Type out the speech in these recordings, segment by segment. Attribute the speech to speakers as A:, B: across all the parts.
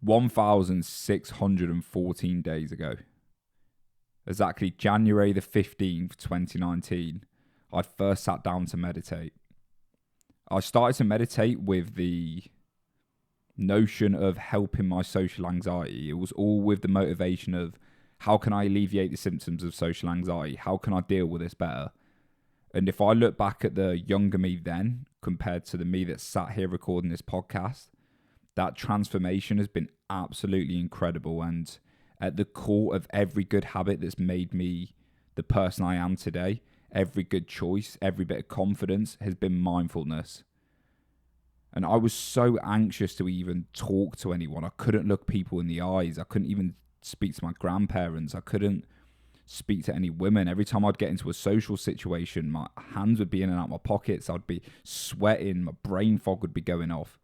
A: 1,614 days ago, exactly January the 15th, 2019, I first sat down to meditate. I started to meditate with the notion of helping my social anxiety. It was all with the motivation of, how can I alleviate the symptoms of social anxiety? How can I deal with this better? And if I look back at the younger me then, compared to the me that sat here recording this podcast, that transformation has been absolutely incredible. And at the core of every good habit that's made me the person I am today, every good choice, every bit of confidence has been mindfulness. And I was so anxious to even talk to anyone. I couldn't look people in the eyes. I couldn't even speak to my grandparents. I couldn't speak to any women. Every time I'd get into a social situation, my hands would be in and out my pockets. I'd be sweating. My brain fog would be going off.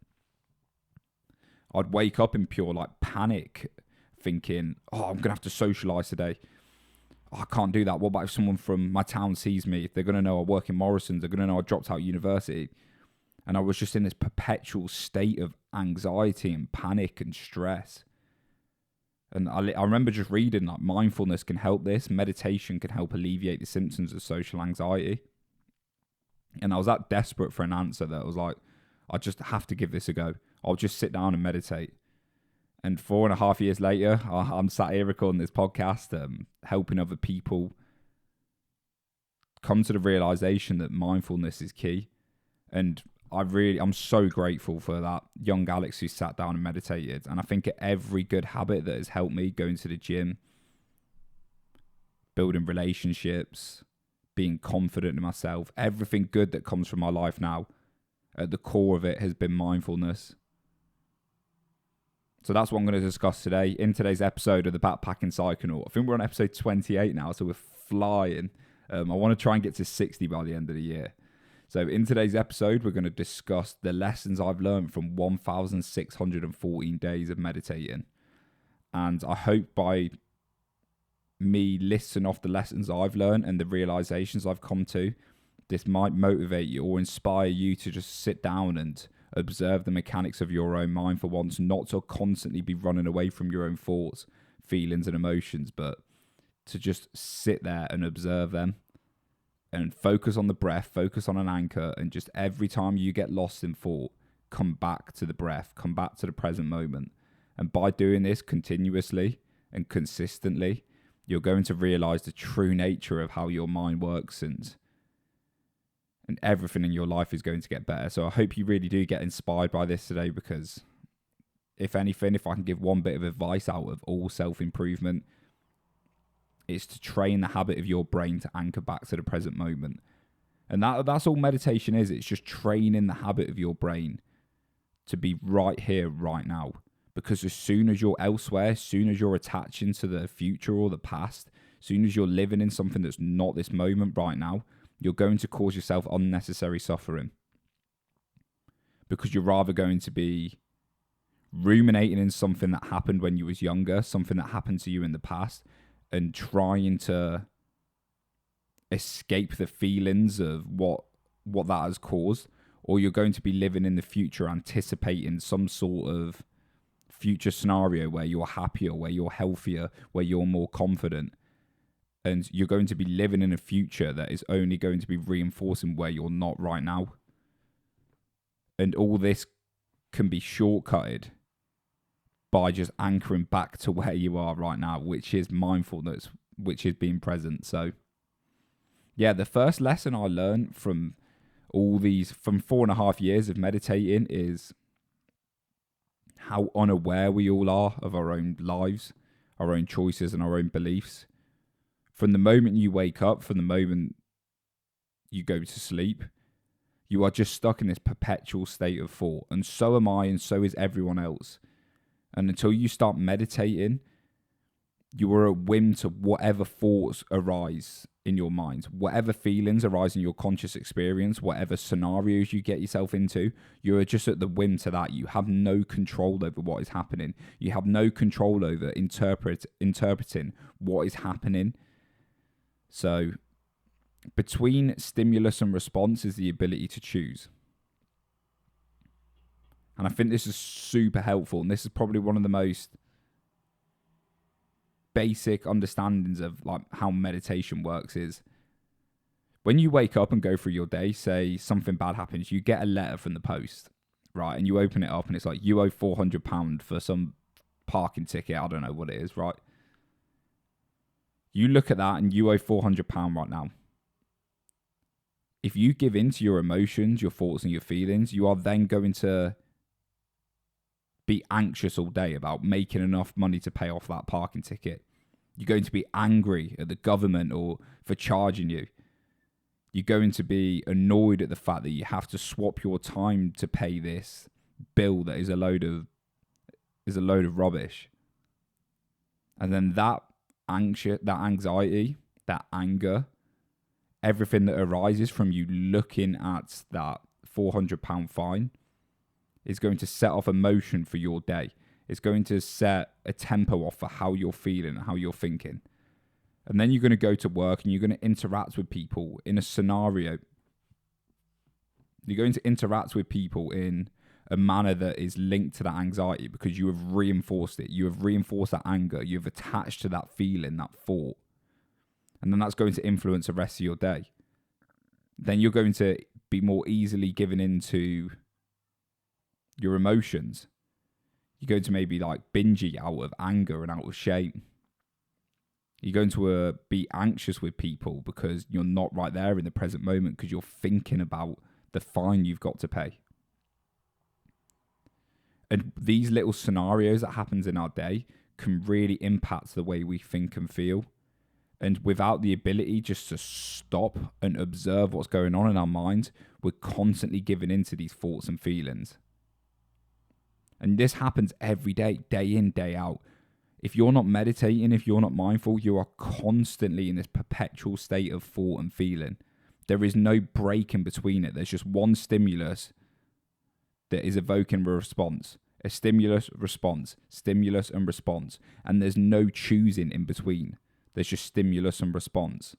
A: I'd wake up in pure panic, thinking, oh, I'm going to have to socialise today. Oh, I can't do that. What about if someone from my town sees me? If they're going to know I work in Morrison's, they're going to know I dropped out of university. And I was just in this perpetual state of anxiety and panic and stress. And I remember just reading mindfulness can help this. Meditation can help alleviate the symptoms of social anxiety. And I was that desperate for an answer that I was like, I just have to give this a go. I'll just sit down and meditate. And 4.5 years later, I'm sat here recording this podcast, helping other people come to the realization that mindfulness is key. And I'm so grateful for that young Alex who sat down and meditated. And I think every good habit that has helped me, going to the gym, building relationships, being confident in myself, everything good that comes from my life now, at the core of it has been mindfulness. So that's what I'm going to discuss today in today's episode of the Backpacking Psychonaut. I think we're on episode 28 now, so we're flying. I want to try and get to 60 by the end of the year. So in today's episode, we're going to discuss the lessons I've learned from 1,614 days of meditating. And I hope by me listing off the lessons I've learned and the realizations I've come to, this might motivate you or inspire you to just sit down and observe the mechanics of your own mind for once, not to constantly be running away from your own thoughts, feelings and emotions, but to just sit there and observe them. And focus on the breath, focus on an anchor, and just every time you get lost in thought, come back to the breath, come back to the present moment. And by doing this continuously and consistently, you're going to realize the true nature of how your mind works, and everything in your life is going to get better. So I hope you really do get inspired by this today, because if anything, if I can give one bit of advice out of all self-improvement, it's to train the habit of your brain to anchor back to the present moment. And that's all meditation is. It's just training the habit of your brain to be right here, right now. Because as soon as you're elsewhere, as soon as you're attaching to the future or the past, as soon as you're living in something that's not this moment right now, you're going to cause yourself unnecessary suffering. Because you're rather going to be ruminating in something that happened when you was younger, something that happened to you in the past, and trying to escape the feelings of what that has caused, or you're going to be living in the future anticipating some sort of future scenario where you're happier, where you're healthier, where you're more confident, and you're going to be living in a future that is only going to be reinforcing where you're not right now. And all this can be shortcutted by just anchoring back to where you are right now, which is mindfulness, which is being present. So yeah, the first lesson I learned from from 4.5 years of meditating is how unaware we all are of our own lives, our own choices and our own beliefs. From the moment you wake up, from the moment you go to sleep, you are just stuck in this perpetual state of thought. And so am I, and so is everyone else. And until you start meditating, you are a whim to whatever thoughts arise in your mind, whatever feelings arise in your conscious experience, whatever scenarios you get yourself into, you are just at the whim to that. You have no control over what is happening. You have no control over interpreting what is happening. So between stimulus and response is the ability to choose. And I think this is super helpful. And this is probably one of the most basic understandings of like how meditation works is when you wake up and go through your day, say something bad happens, you get a letter from the post, right? And you open it up and it's like, you owe £400 for some parking ticket. I don't know what it is, right? You look at that and you owe £400 right now. If you give in to your emotions, your thoughts and your feelings, you are then going to be anxious all day about making enough money to pay off that parking ticket. You're going to be angry at the government or for charging you. You're going to be annoyed at the fact that you have to swap your time to pay this bill that is a load of rubbish. And then that anxiety, that anger, everything that arises from you looking at that £400 fine is going to set off emotion for your day. It's going to set a tempo off for how you're feeling and how you're thinking. And then you're going to go to work and you're going to interact with people in a scenario. You're going to interact with people in a manner that is linked to that anxiety because you have reinforced it. You have reinforced that anger. You've attached to that feeling, that thought. And then that's going to influence the rest of your day. Then you're going to be more easily given into your emotions. You're going to maybe like binge eat out of anger and out of shame. You're going to be anxious with people because you're not right there in the present moment because you're thinking about the fine you've got to pay. And these little scenarios that happens in our day can really impact the way we think and feel. And without the ability just to stop and observe what's going on in our minds, we're constantly giving into these thoughts and feelings. And this happens every day, day in, day out. If you're not meditating, if you're not mindful, you are constantly in this perpetual state of thought and feeling. There is no break in between it. There's just one stimulus that is evoking a response. A stimulus, response, stimulus and response. And there's no choosing in between. There's just stimulus and response.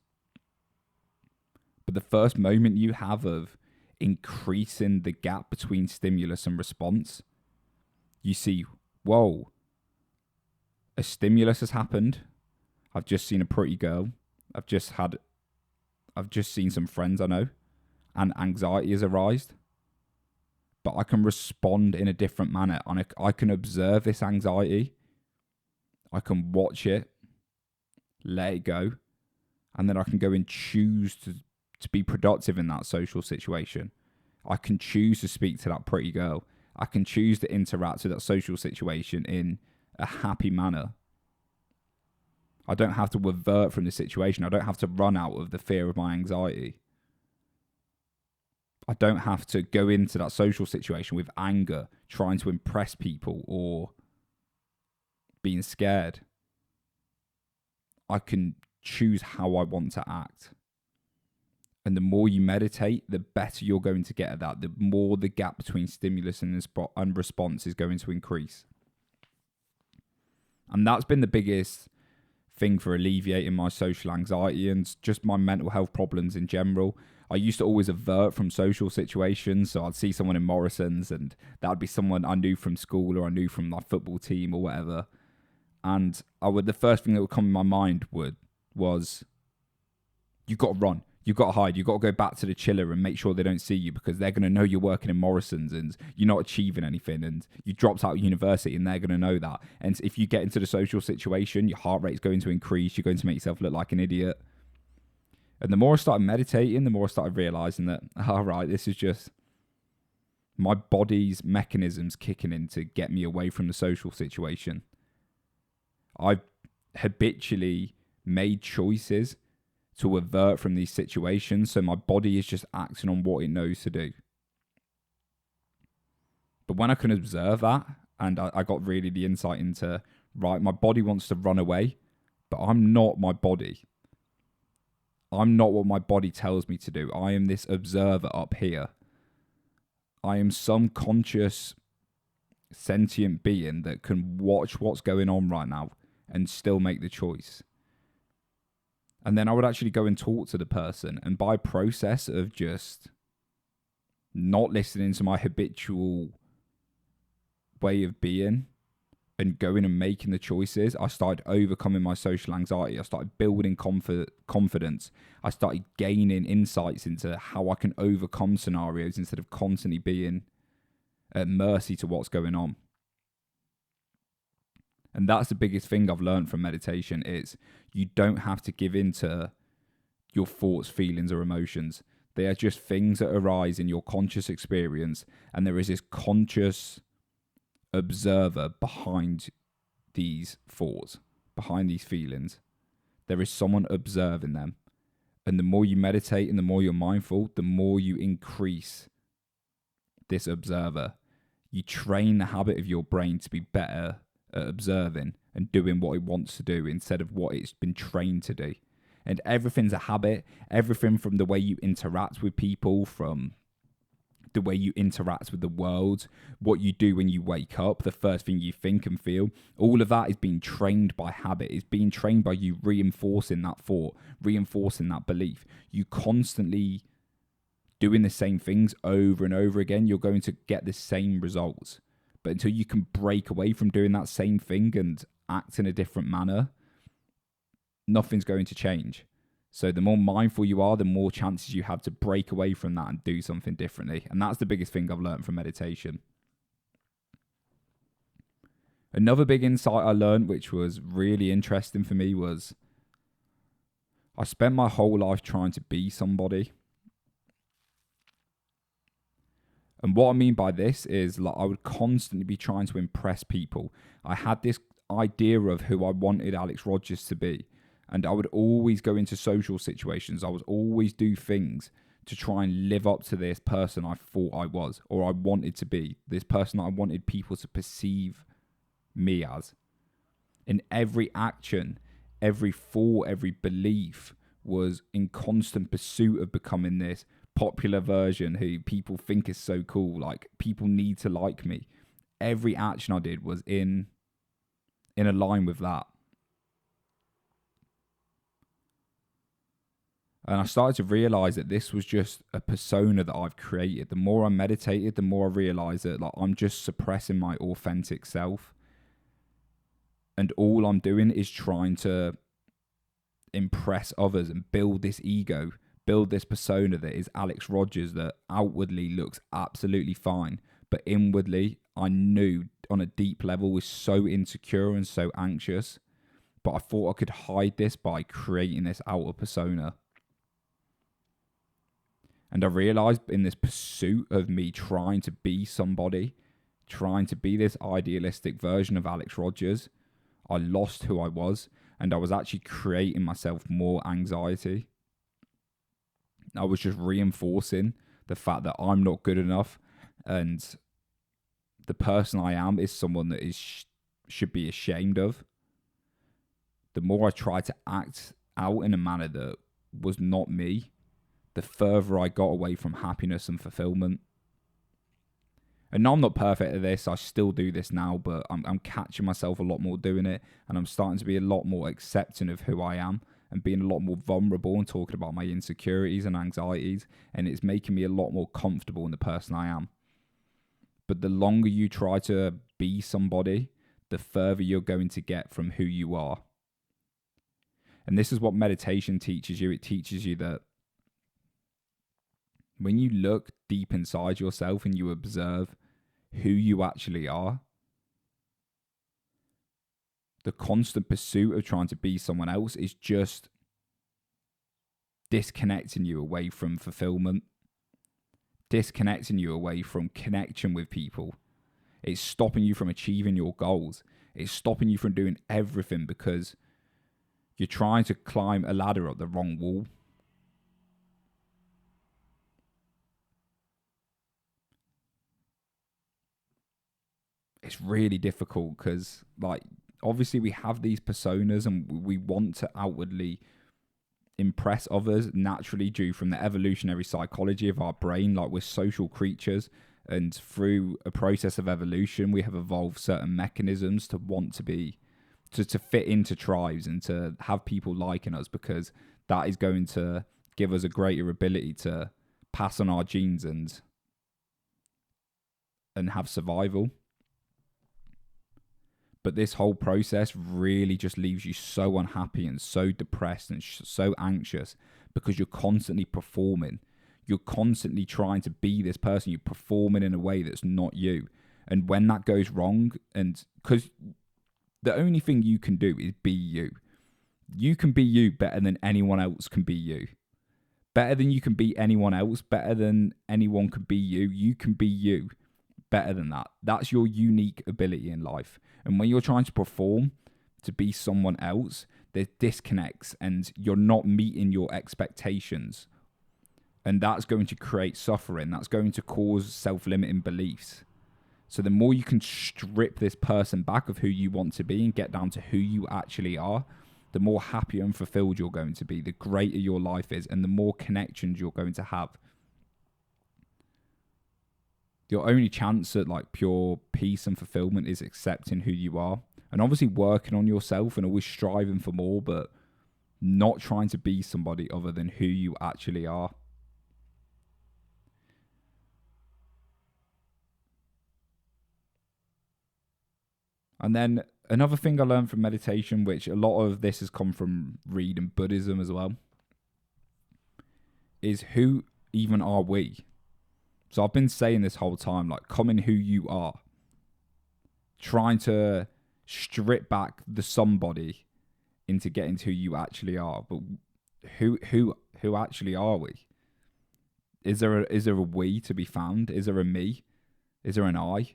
A: But the first moment you have of increasing the gap between stimulus and response, you see, whoa, a stimulus has happened. I've just seen a pretty girl. I've just seen some friends I know, and anxiety has arisen. But I can respond in a different manner. And I can observe this anxiety. I can watch it, let it go, and then I can go and choose to be productive in that social situation. I can choose to speak to that pretty girl. I can choose to interact with that social situation in a happy manner. I don't have to revert from the situation. I don't have to run out of the fear of my anxiety. I don't have to go into that social situation with anger, trying to impress people or being scared. I can choose how I want to act. And the more you meditate, the better you're going to get at that. The more the gap between stimulus and response is going to increase. And that's been the biggest thing for alleviating my social anxiety and just my mental health problems in general. I used to always avert from social situations. So I'd see someone in Morrison's and that would be someone I knew from school or I knew from my football team or whatever. And the first thing that would come in my mind was, you've got to run. You've got to hide. You've got to go back to the chiller and make sure they don't see you because they're going to know you're working in Morrison's and you're not achieving anything and you dropped out of university and they're going to know that. And if you get into the social situation, your heart rate's going to increase. You're going to make yourself look like an idiot. And the more I started meditating, the more I started realizing that, all right, this is just my body's mechanisms kicking in to get me away from the social situation. I've habitually made choices to avert from these situations, so my body is just acting on what it knows to do. But when I can observe that, and I got really the insight into, right, my body wants to run away, but I'm not my body. I'm not what my body tells me to do. I am this observer up here. I am some conscious, sentient being that can watch what's going on right now and still make the choice. And then I would actually go and talk to the person. And by process of just not listening to my habitual way of being and going and making the choices, I started overcoming my social anxiety. I started building confidence. I started gaining insights into how I can overcome scenarios instead of constantly being at mercy to what's going on. And that's the biggest thing I've learned from meditation is you don't have to give in to your thoughts, feelings, or emotions. They are just things that arise in your conscious experience, and there is this conscious observer behind these thoughts, behind these feelings. There is someone observing them. And the more you meditate and the more you're mindful, the more you increase this observer. You train the habit of your brain to be better at observing and doing what it wants to do instead of what it's been trained to do. And everything's a habit. Everything from the way you interact with people, from the way you interact with the world, what you do when you wake up, the first thing you think and feel, all of that is being trained by habit. It's being trained by you reinforcing that thought, reinforcing that belief. You constantly doing the same things over and over again, you're going to get the same results. But until you can break away from doing that same thing and act in a different manner, nothing's going to change. So the more mindful you are, the more chances you have to break away from that and do something differently. And that's the biggest thing I've learned from meditation. Another big insight I learned, which was really interesting for me, was I spent my whole life trying to be somebody. And what I mean by this is like I would constantly be trying to impress people. I had this idea of who I wanted Alex Rogers to be. And I would always go into social situations. I would always do things to try and live up to this person I thought I was, or I wanted to be, this person I wanted people to perceive me as. In every action, every thought, every belief was in constant pursuit of becoming this popular version who people think is so cool. Like, people need to like me. Every action I did was in a line with that. And I started to realize that this was just a persona that I've created. The more I meditated, the more I realized that like I'm just suppressing my authentic self. And all I'm doing is trying to impress others and build this ego, build this persona that is Alex Rogers, that outwardly looks absolutely fine. But inwardly, I knew on a deep level was so insecure and so anxious. But I thought I could hide this by creating this outer persona. And I realized in this pursuit of me trying to be somebody, trying to be this idealistic version of Alex Rogers, I lost who I was, and I was actually creating myself more anxiety. I was just reinforcing the fact that I'm not good enough, and the person I am is someone that should be ashamed of. The more I tried to act out in a manner that was not me, the further I got away from happiness and fulfillment. And I'm not perfect at this. I still do this now, but I'm catching myself a lot more doing it. And I'm starting to be a lot more accepting of who I am and being a lot more vulnerable and talking about my insecurities and anxieties. And it's making me a lot more comfortable in the person I am. But the longer you try to be somebody, the further you're going to get from who you are. And this is what meditation teaches you. It teaches you that when you look deep inside yourself and you observe who you actually are, the constant pursuit of trying to be someone else is just disconnecting you away from fulfillment, disconnecting you away from connection with people. It's stopping you from achieving your goals. It's stopping you from doing everything because you're trying to climb a ladder up the wrong wall. It's really difficult because, like, obviously we have these personas and we want to outwardly impress others naturally due from the evolutionary psychology of our brain. Like, we're social creatures, and through a process of evolution, we have evolved certain mechanisms to want to be, to fit into tribes and to have people liking us, because that is going to give us a greater ability to pass on our genes and have survival. But this whole process really just leaves you so unhappy and so depressed and so anxious because you're constantly performing. You're constantly trying to be this person. You're performing in a way that's not you. And when that goes wrong, and because the only thing you can do is be you. You can be you better than anyone else can be you. Better than you can be anyone else, better than anyone can be you. You can be you better than that. That's your unique ability in life. And when you're trying to perform to be someone else, there's disconnects and you're not meeting your expectations. And that's going to create suffering. That's going to cause self-limiting beliefs. So the more you can strip this person back of who you want to be and get down to who you actually are, the more happier and fulfilled you're going to be, the greater your life is, and the more connections you're going to have. Your only chance at like pure peace and fulfillment is accepting who you are, and obviously working on yourself and always striving for more, but not trying to be somebody other than who you actually are. And then another thing I learned from meditation, which a lot of this has come from reading Buddhism as well, is who even are we? So I've been saying this whole time, like, come in who you are. Trying to strip back the somebody into getting to who you actually are. But who actually are we? Is there a we to be found? Is there a me? Is there an I?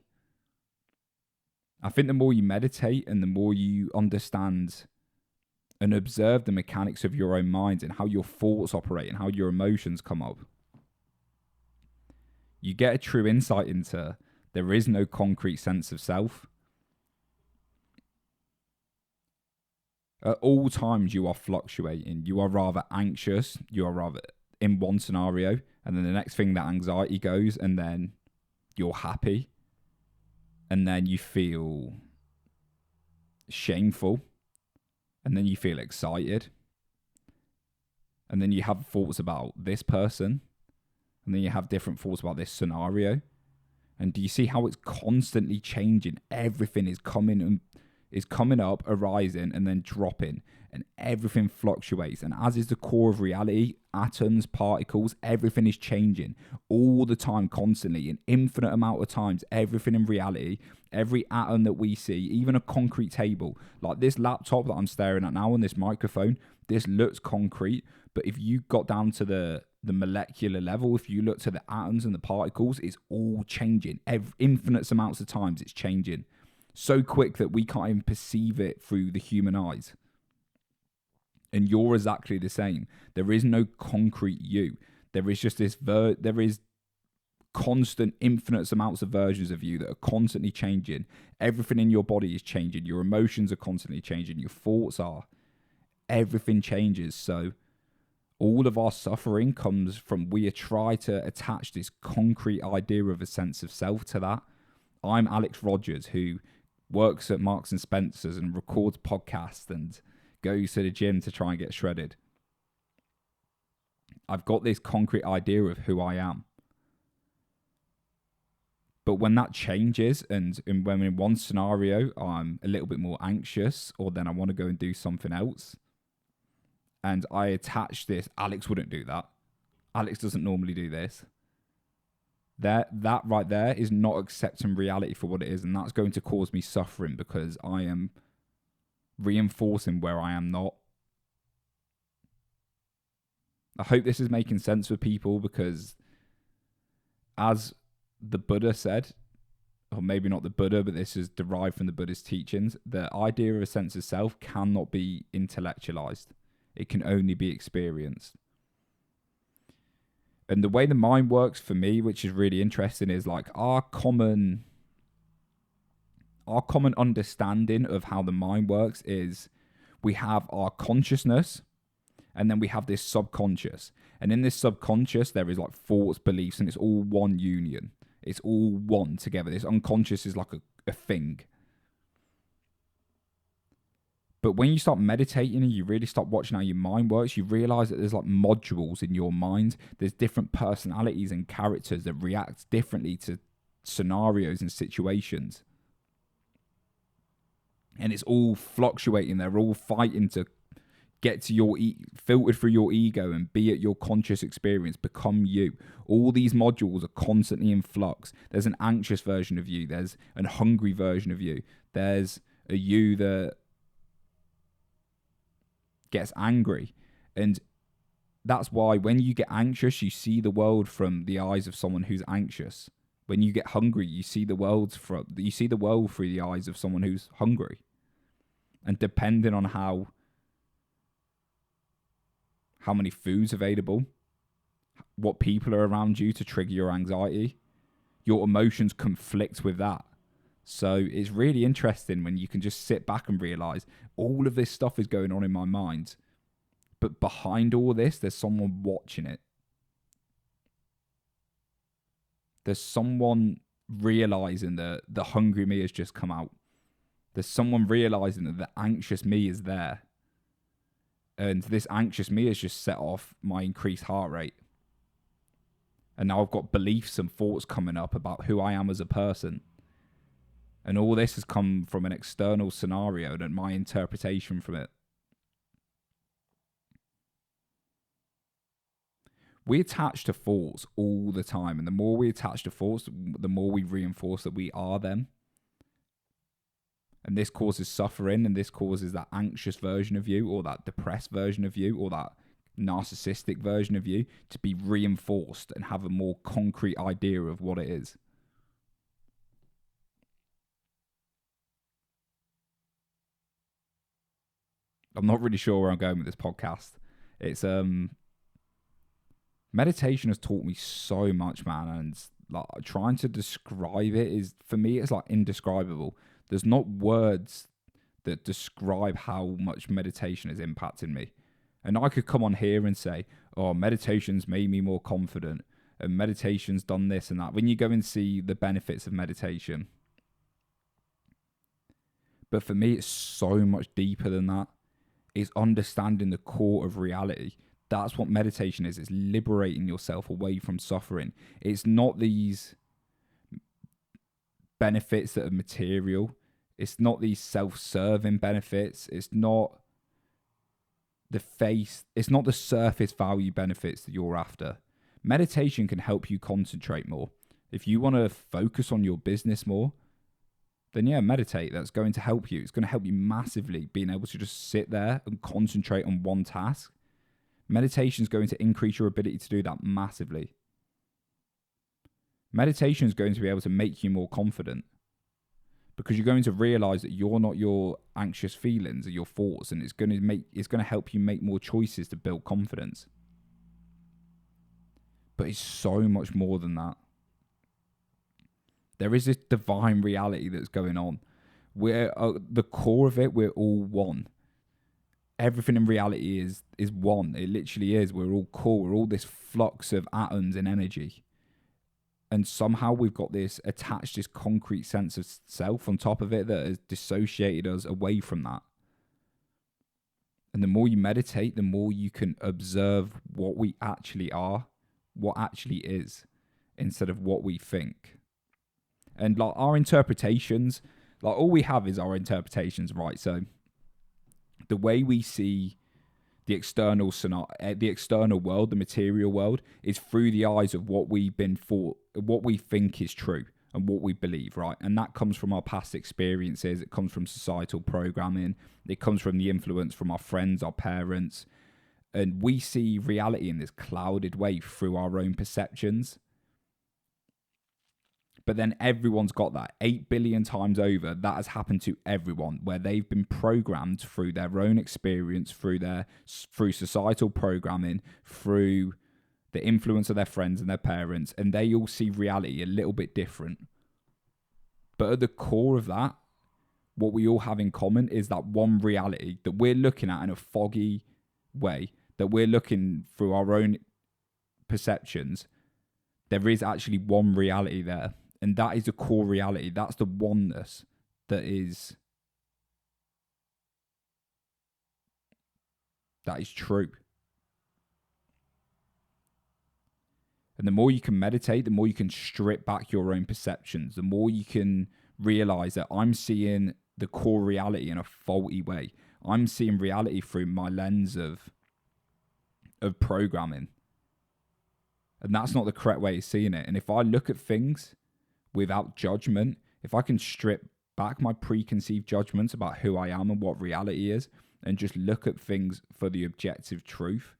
A: I think the more you meditate and the more you understand and observe the mechanics of your own mind and how your thoughts operate and how your emotions come up, you get a true insight into there is no concrete sense of self. At all times, you are fluctuating. You are rather anxious. You are rather in one scenario, and then the next thing, that anxiety goes, and then you're happy. And then you feel shameful. And then you feel excited. And then you have thoughts about this person. And then you have different thoughts about this scenario. And do you see how it's constantly changing? Everything is coming up, arising, and then dropping. And everything fluctuates. And as is the core of reality, atoms, particles, everything is changing all the time, constantly, an infinite amount of times. Everything in reality, every atom that we see, even a concrete table, like this laptop that I'm staring at now and this microphone, this looks concrete. But if you got down to the molecular level, if you look to the atoms and the particles, it's all changing. Infinite amounts of times it's changing. So quick that we can't even perceive it through the human eyes. And you're exactly the same. There is no concrete you. There is just there is constant, infinite amounts of versions of you that are constantly changing. Everything in your body is changing. Your emotions are constantly changing. Your thoughts are. Everything changes. So all of our suffering comes from we try to attach this concrete idea of a sense of self to that. I'm Alex Rogers, who works at Marks and Spencer's and records podcasts and goes to the gym to try and get shredded. I've got this concrete idea of who I am. But when that changes and when in one scenario I'm a little bit more anxious, or then I want to go and do something else, and I attach this, Alex wouldn't do that. Alex doesn't normally do this. That right there is not accepting reality for what it is, and that's going to cause me suffering because I am reinforcing where I am not. I hope this is making sense for people, because as the Buddha said, or maybe not the Buddha, but this is derived from the Buddhist teachings, the idea of a sense of self cannot be intellectualized. It can only be experienced. And the way the mind works for me, which is really interesting, is like our common understanding of how the mind works is we have our consciousness, and then we have this subconscious. And in this subconscious, there is like thoughts, beliefs, and it's all one union. It's all one together. This unconscious is like a thing. But when you start meditating and you really start watching how your mind works, you realize that there's like modules in your mind. There's different personalities and characters that react differently to scenarios and situations. And it's all fluctuating. They're all fighting to get to your filtered through your ego and be at your conscious experience, become you. All these modules are constantly in flux. There's an anxious version of you. There's a hungry version of you. There's a you that gets angry. And that's why when you get anxious, you see the world from the eyes of someone who's anxious. When you get hungry, you see the world through the eyes of someone who's hungry. And depending on how many foods available, what people are around you to trigger your anxiety, your emotions conflict with that. So it's really interesting when you can just sit back and realize all of this stuff is going on in my mind, but behind all this, there's someone watching it. There's someone realizing that the hungry me has just come out. There's someone realizing that the anxious me is there. And this anxious me has just set off my increased heart rate. And now I've got beliefs and thoughts coming up about who I am as a person. And all this has come from an external scenario and my interpretation from it. We attach to thoughts all the time. And the more we attach to thoughts, the more we reinforce that we are them. And this causes suffering, and this causes that anxious version of you, or that depressed version of you, or that narcissistic version of you to be reinforced and have a more concrete idea of what it is. I'm not really sure where I'm going with this podcast. It's meditation has taught me so much, man, and like trying to describe it is, for me, it's like indescribable. There's not words that describe how much meditation has impacted me. And I could come on here and say, oh, meditation's made me more confident, and meditation's done this and that. When you go and see the benefits of meditation. But for me, it's so much deeper than that. It's understanding the core of reality. That's what meditation is. It's liberating yourself away from suffering. It's not these benefits that are material. It's not these self-serving benefits. It's not it's not the surface value benefits that you're after. Meditation can help you concentrate more. If you want to focus on your business more, then yeah, meditate. That's going to help you. It's going to help you massively, being able to just sit there and concentrate on one task. Meditation is going to increase your ability to do that massively. Meditation is going to be able to make you more confident, because you're going to realize that you're not your anxious feelings or your thoughts, and it's going to help you make more choices to build confidence. But it's so much more than that. There is this divine reality that's going on. We're the core of it. We're all one. Everything in reality is one. It literally is. We're all core. We're all this flux of atoms and energy. And somehow we've got this attached, this concrete sense of self on top of it that has dissociated us away from that. And the more you meditate, the more you can observe what we actually are, what actually is, instead of what we think. And like our interpretations, like all we have is our interpretations, right? So the way we see the external world, the material world, is through the eyes of what we think is true and what we believe, right? And that comes from our past experiences. It comes from societal programming. It comes from the influence from our friends, our parents. And we see reality in this clouded way through our own perceptions. But then everyone's got that 8 billion times over. That has happened to everyone, where they've been programmed through their own experience, through societal programming, through the influence of their friends and their parents, and they all see reality a little bit different. But at the core of that, what we all have in common is that one reality that we're looking at in a foggy way, that we're looking through our own perceptions. There is actually one reality there. And that is the core reality. That's the oneness that is true. And the more you can meditate, the more you can strip back your own perceptions, the more you can realize that I'm seeing the core reality in a faulty way. I'm seeing reality through my lens of programming. And that's not the correct way of seeing it. And if I look at things without judgment, if I can strip back my preconceived judgments about who I am and what reality is, and just look at things for the objective truth,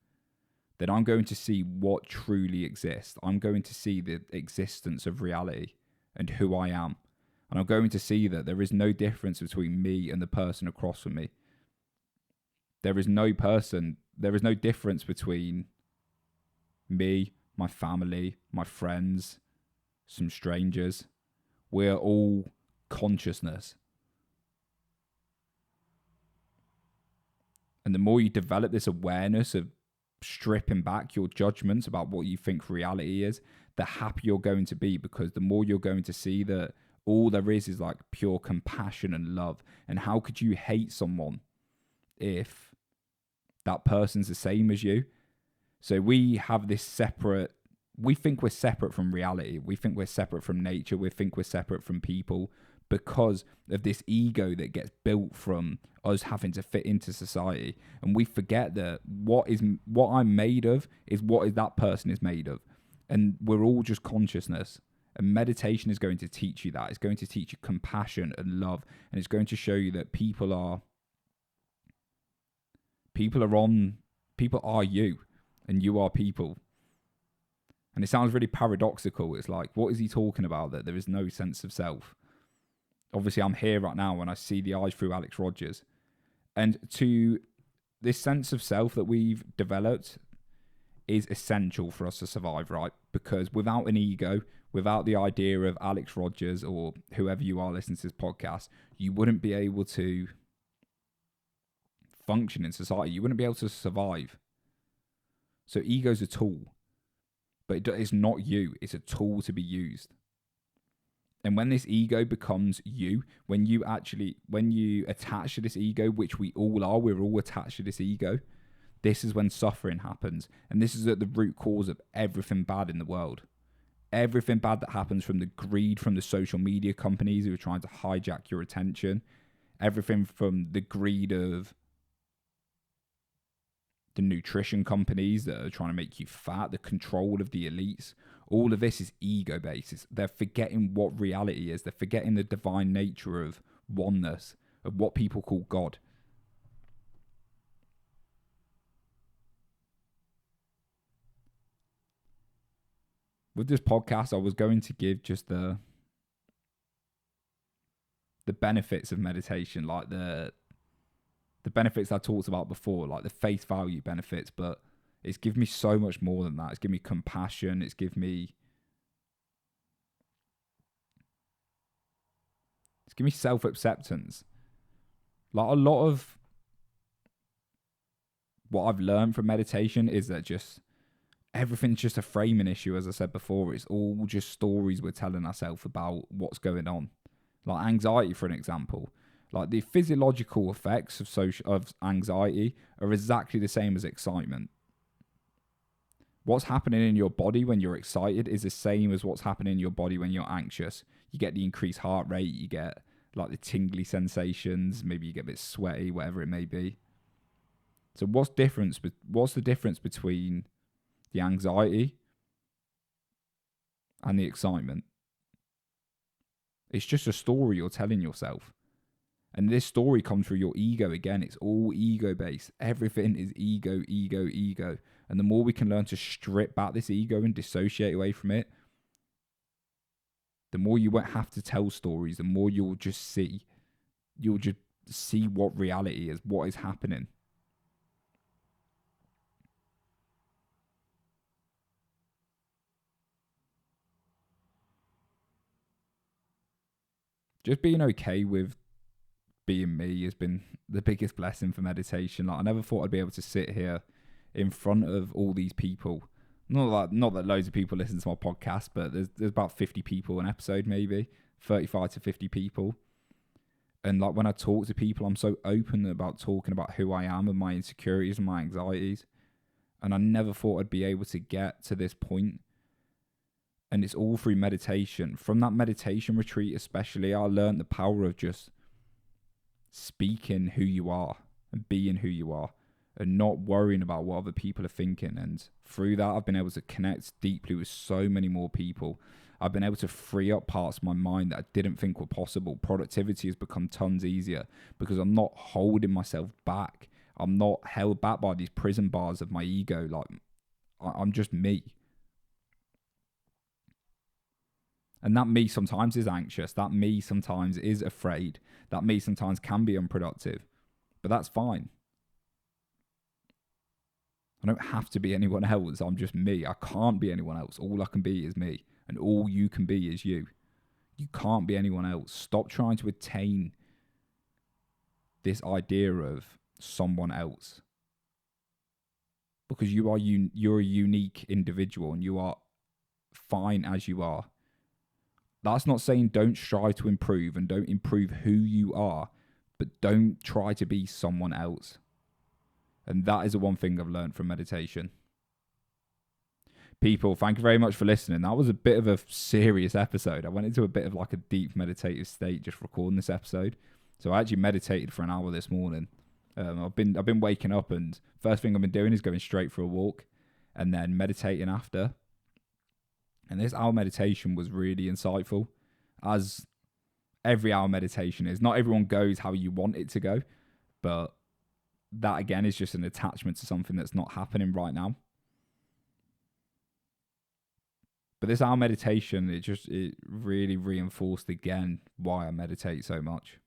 A: then I'm going to see what truly exists. I'm going to see the existence of reality and who I am. And I'm going to see that there is no difference between me and the person across from me. There is no difference between me, my family, my friends, some strangers. We're all consciousness. And the more you develop this awareness of stripping back your judgments about what you think reality is, the happier you're going to be, because the more you're going to see that all there is like pure compassion and love. And how could you hate someone if that person's the same as you? So we have this we think we're separate from reality. We think we're separate from nature. We think we're separate from people because of this ego that gets built from us having to fit into society. And we forget that what I'm made of is what that person is made of. And we're all just consciousness. And meditation is going to teach you that. It's going to teach you compassion and love. And it's going to show you that people are you, and you are people. And it sounds really paradoxical. It's like, what is he talking about? That there is no sense of self. Obviously, I'm here right now when I see the eyes through Alex Rogers. And to this sense of self that we've developed is essential for us to survive, right? Because without an ego, without the idea of Alex Rogers or whoever you are listening to this podcast, you wouldn't be able to function in society. You wouldn't be able to survive. So ego's a tool, but it's not you. It's a tool to be used. And when this ego becomes you, when you attach to this ego, which we all are, we're all attached to this ego, this is when suffering happens. And this is at the root cause of everything bad in the world. Everything bad that happens, from the greed from the social media companies who are trying to hijack your attention, everything from the greed of the nutrition companies that are trying to make you fat, the control of the elites, all of this is ego-based. They're forgetting what reality is. They're forgetting the divine nature of oneness, of what people call God. With this podcast, I was going to give just the benefits of meditation, like the benefits I talked about before, like the face value benefits, but it's given me so much more than that. It's given me compassion. It's given me self-acceptance. Like, a lot of what I've learned from meditation is that just everything's just a framing issue. As I said before, it's all just stories we're telling ourselves about what's going on. Like anxiety, for an example. Like, the physiological effects of anxiety are exactly the same as excitement. What's happening in your body when you're excited is the same as what's happening in your body when you're anxious. You get the increased heart rate, you get like the tingly sensations, maybe you get a bit sweaty, whatever it may be. So what's the difference between the anxiety and the excitement? It's just a story you're telling yourself. And this story comes through your ego again. It's all ego-based. Everything is ego, ego, ego. And the more we can learn to strip back this ego and dissociate away from it, the more you won't have to tell stories, the more you'll just see. You'll just see what reality is, what is happening. Just being okay with being me has been the biggest blessing for meditation. Like, I never thought I'd be able to sit here in front of all these people. Not that loads of people listen to my podcast, but there's about 50 people an episode, maybe 35 to 50 people. And like, when I talk to people, I'm so open about talking about who I am and my insecurities and my anxieties. And I never thought I'd be able to get to this point. And it's all through meditation. From that meditation retreat especially, I learned the power of just speaking who you are and being who you are and not worrying about what other people are thinking. And through that, I've been able to connect deeply with so many more people. I've been able to free up parts of my mind that I didn't think were possible. Productivity has become tons easier because I'm not holding myself back. I'm not held back by these prison bars of my ego. Like, I'm just me. And that me sometimes is anxious. That me sometimes is afraid. That me sometimes can be unproductive. But that's fine. I don't have to be anyone else. I'm just me. I can't be anyone else. All I can be is me. And all you can be is you. You can't be anyone else. Stop trying to attain this idea of someone else. Because you're a unique individual and you are fine as you are. That's not saying don't strive to improve and don't improve who you are, but don't try to be someone else. And that is the one thing I've learned from meditation. People, thank you very much for listening. That was a bit of a serious episode. I went into a bit of like a deep meditative state just recording this episode. So I actually meditated for an hour this morning. I've been waking up, and first thing I've been doing is going straight for a walk and then meditating after. And this hour meditation was really insightful, as every hour meditation is. Not everyone goes how you want it to go, but that again is just an attachment to something that's not happening right now. But this hour meditation, it really reinforced again why I meditate so much.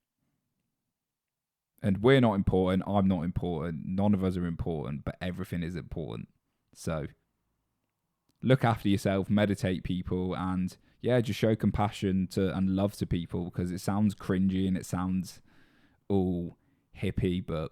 A: And we're not important, I'm not important, none of us are important, but everything is important. So look after yourself, meditate, people, and just show compassion to and love to people, because it sounds cringy and it sounds all hippie, but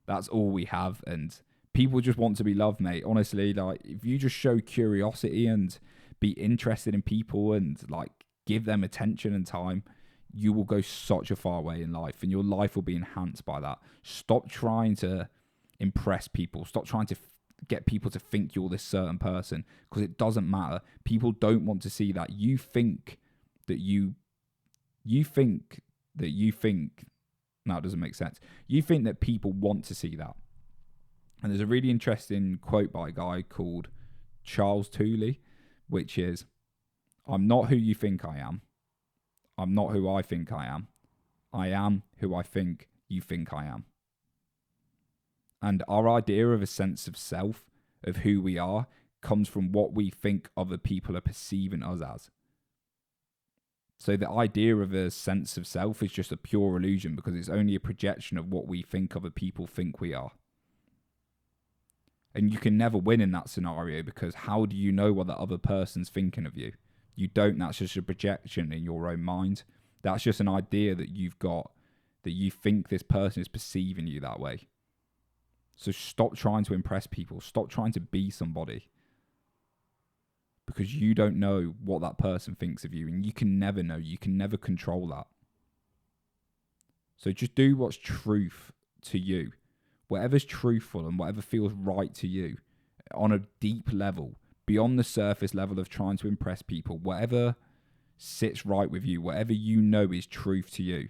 A: that's all we have. And people just want to be loved, mate. Honestly, like, if you just show curiosity and be interested in people and like give them attention and time, you will go such a far way in life, and your life will be enhanced by that. Stop trying to impress people. Stop trying to get people to think you're this certain person, because it doesn't matter. People don't want to see that. You think that you think no, it doesn't make sense. You think that people want to see that. And there's a really interesting quote by a guy called Charles Tooley, which is, I'm not who you think I am. I'm not who I think I am. I am who I think you think I am. And our idea of a sense of self, of who we are, comes from what we think other people are perceiving us as. So the idea of a sense of self is just a pure illusion, because it's only a projection of what we think other people think we are. And you can never win in that scenario, because how do you know what the other person's thinking of you? You don't. That's just a projection in your own mind. That's just an idea that you've got, that you think this person is perceiving you that way. So stop trying to impress people. Stop trying to be somebody, because you don't know what that person thinks of you, and you can never know. You can never control that. So just do what's truth to you. Whatever's truthful and whatever feels right to you on a deep level, beyond the surface level of trying to impress people, whatever sits right with you, whatever you know is truth to you,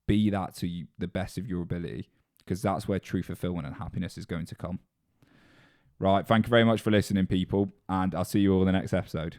A: be that to you, the best of your ability, because that's where true fulfillment and happiness is going to come. Right, thank you very much for listening, people, and I'll see you all in the next episode.